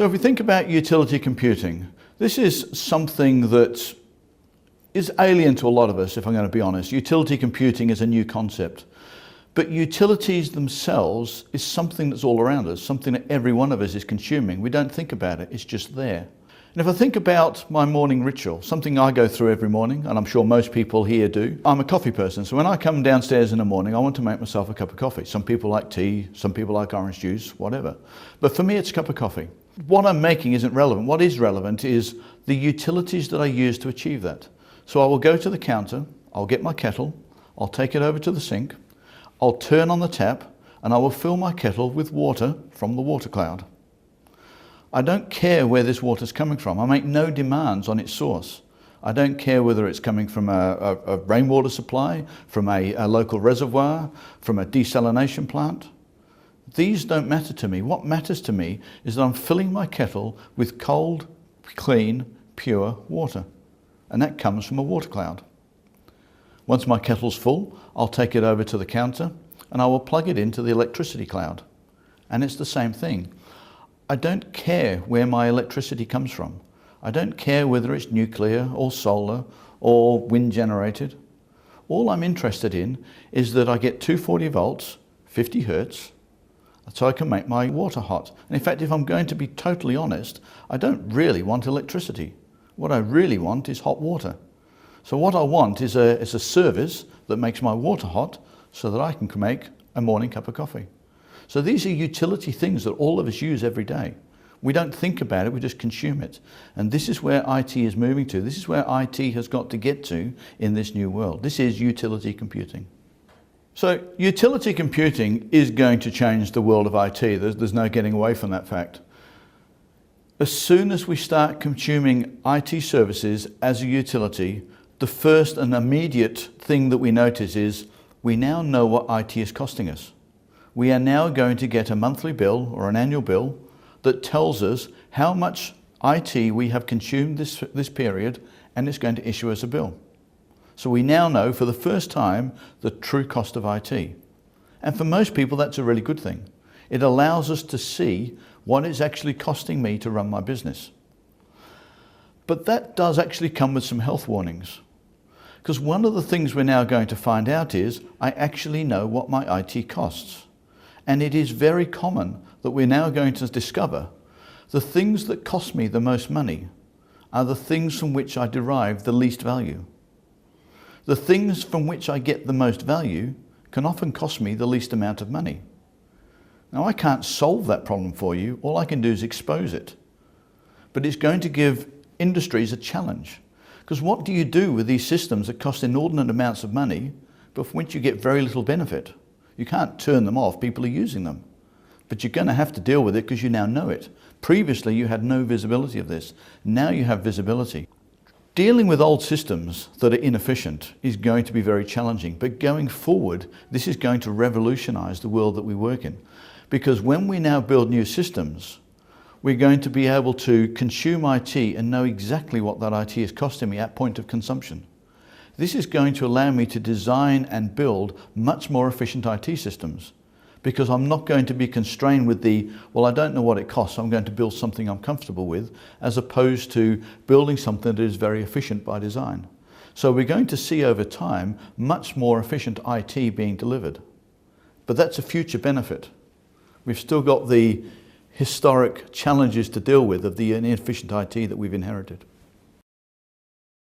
So if we think about utility computing, this is something that is alien to a lot of us, if I'm going to be honest. Utility computing is a new concept. But utilities themselves is something that's all around us, something that every one of us is consuming. We don't think about it, it's just there. And if I think about my morning ritual, something I go through every morning, and I'm sure most people here do, I'm a coffee person. So when I come downstairs in the morning, I want to make myself a cup of coffee. Some people like tea, some people like orange juice, whatever. But for me, it's a cup of coffee. What I'm making isn't relevant. What is relevant is the utilities that I use to achieve that. So I will go to the counter, I'll get my kettle, I'll take it over to the sink, I'll turn on the tap, and I will fill my kettle with water from the water cloud. I don't care where this water is coming from. I make no demands on its source. I don't care whether it's coming from a rainwater supply, from a local reservoir, from a desalination plant. These don't matter to me. What matters to me is that I'm filling my kettle with cold, clean, pure water. And that comes from a water cloud. Once my kettle's full, I'll take it over to the counter and I will plug it into the electricity cloud. And it's the same thing. I don't care where my electricity comes from. I don't care whether it's nuclear or solar or wind generated. All I'm interested in is that I get 240 volts, 50 hertz, so I can make my water hot. And in fact, if I'm going to be totally honest, I don't really want electricity. What I really want is hot water. So what I want is a service that makes my water hot so that I can make a morning cup of coffee. So these are utility things that all of us use every day. We don't think about it, we just consume it. And this is where IT is moving to. This is where IT has got to get to in this new world. This is utility computing. So utility computing is going to change the world of IT. There's no getting away from that fact. As soon as we start consuming IT services as a utility, the first and immediate thing that we notice is we now know what IT is costing us. We are now going to get a monthly bill or an annual bill that tells us how much IT we have consumed this period, and it's going to issue us a bill. So we now know for the first time the true cost of IT. And for most people that's a really good thing. It allows us to see what it's actually costing me to run my business. But that does actually come with some health warnings. Because one of the things we're now going to find out is I actually know what my IT costs. And it is very common that we're now going to discover the things that cost me the most money are the things from which I derive the least value. The things from which I get the most value can often cost me the least amount of money. Now I can't solve that problem for you, all I can do is expose it. But it's going to give industries a challenge. Because what do you do with these systems that cost inordinate amounts of money, but from which you get very little benefit? You can't turn them off, people are using them. But you're going to have to deal with it because you now know it. Previously you had no visibility of this, now you have visibility. Dealing with old systems that are inefficient is going to be very challenging, but going forward, this is going to revolutionize the world that we work in. Because when we now build new systems, we're going to be able to consume IT and know exactly what that IT is costing me at point of consumption. This is going to allow me to design and build much more efficient IT systems, because I'm not going to be constrained with well, I don't know what it costs, I'm going to build something I'm comfortable with, as opposed to building something that is very efficient by design. So we're going to see over time much more efficient IT being delivered. But that's a future benefit. We've still got the historic challenges to deal with of the inefficient IT that we've inherited.